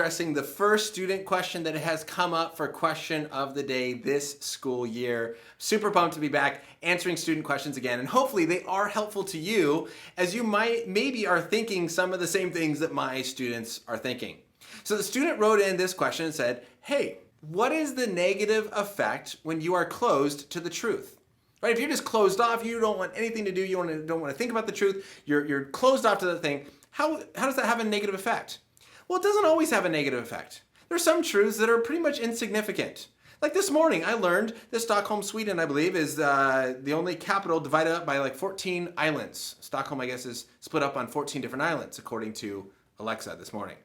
addressing the first student question that has come up for question of the day this school year. Super pumped to be back answering student questions again, and hopefully they are helpful to you as you maybe are thinking some of the same things that my students are thinking. So the student wrote in this question and said, hey, what is the negative effect when you are closed to the truth? Right? If you're just closed off, you don't want anything to do, don't want to think about the truth, you're closed off to the thing, how does that have a negative effect? Well, it doesn't always have a negative effect. There are some truths that are pretty much insignificant. Like this morning, I learned that Stockholm, Sweden, I believe, is the only capital divided up by like 14 islands. Stockholm, I guess, is split up on 14 different islands, according to Alexa this morning.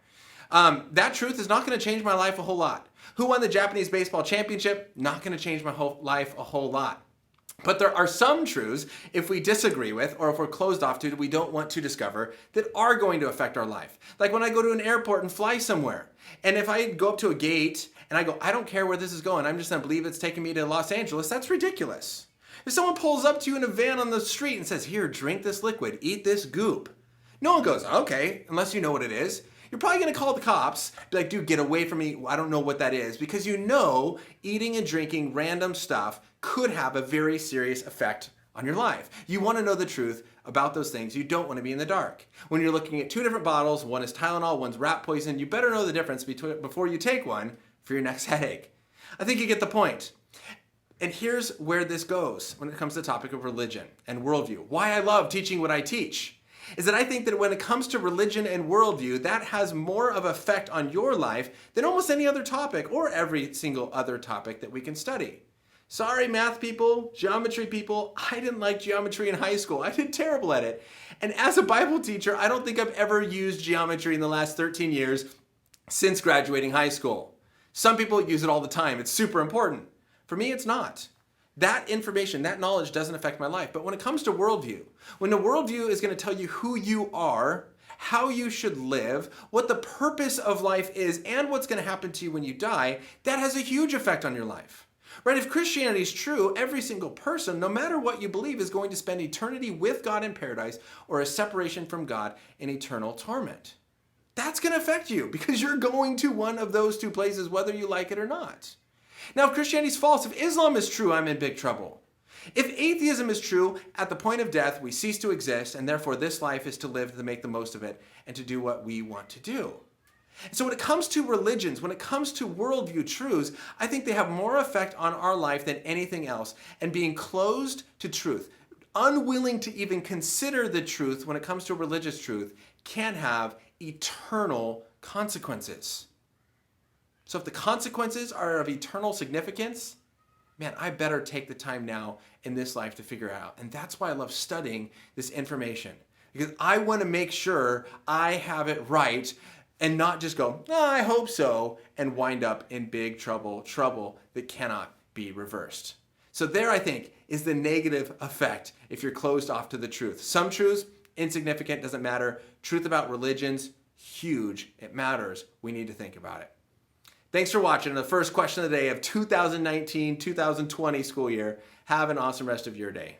That truth is not going to change my life a whole lot. Who won the Japanese baseball championship? Not going to change my whole life a whole lot. But there are some truths, if we disagree with, or if we're closed off to, that we don't want to discover, that are going to affect our life. Like when I go to an airport and fly somewhere, and if I go up to a gate and I go, I don't care where this is going, I'm just going to believe it's taking me to Los Angeles, that's ridiculous. If someone pulls up to you in a van on the street and says, here, drink this liquid, eat this goop, no one goes, okay, unless you know what it is. You're probably going to call the cops, be like, dude, get away from me, I don't know what that is, because you know eating and drinking random stuff could have a very serious effect on your life. You want to know the truth about those things. You don't want to be in the dark. When you're looking at two different bottles, one is Tylenol, one's rat poison, you better know the difference before you take one for your next headache. I think you get the point. And here's where this goes when it comes to the topic of religion and worldview. Why I love teaching what I teach is that I think that when it comes to religion and worldview, that has more of an effect on your life than almost any other topic or every single other topic that we can study. Sorry, math people, geometry people, I didn't like geometry in high school. I did terrible at it. And as a Bible teacher, I don't think I've ever used geometry in the last 13 years since graduating high school. Some people use it all the time. It's super important. For me, it's not. That information, that knowledge doesn't affect my life. But when it comes to worldview, when the worldview is going to tell you who you are, how you should live, what the purpose of life is, and what's going to happen to you when you die, that has a huge effect on your life. Right? If Christianity is true, every single person, no matter what you believe, is going to spend eternity with God in paradise or a separation from God in eternal torment. That's going to affect you because you're going to one of those two places whether you like it or not. Now, if Christianity is false, if Islam is true, I'm in big trouble. If atheism is true, at the point of death, we cease to exist, and therefore this life is to live to make the most of it and to do what we want to do. So when it comes to religions, when it comes to worldview truths, I think they have more effect on our life than anything else. And being closed to truth, unwilling to even consider the truth when it comes to religious truth, can have eternal consequences. So if the consequences are of eternal significance, man, I better take the time now in this life to figure out. And that's why I love studying this information. Because I want to make sure I have it right and not just go, oh, I hope so, and wind up in big trouble that cannot be reversed. So there, I think, is the negative effect if you're closed off to the truth. Some truths, insignificant, doesn't matter. Truth about religions, huge. It matters. We need to think about it. Thanks for watching the first question of the day of 2019-2020 school year. Have an awesome rest of your day.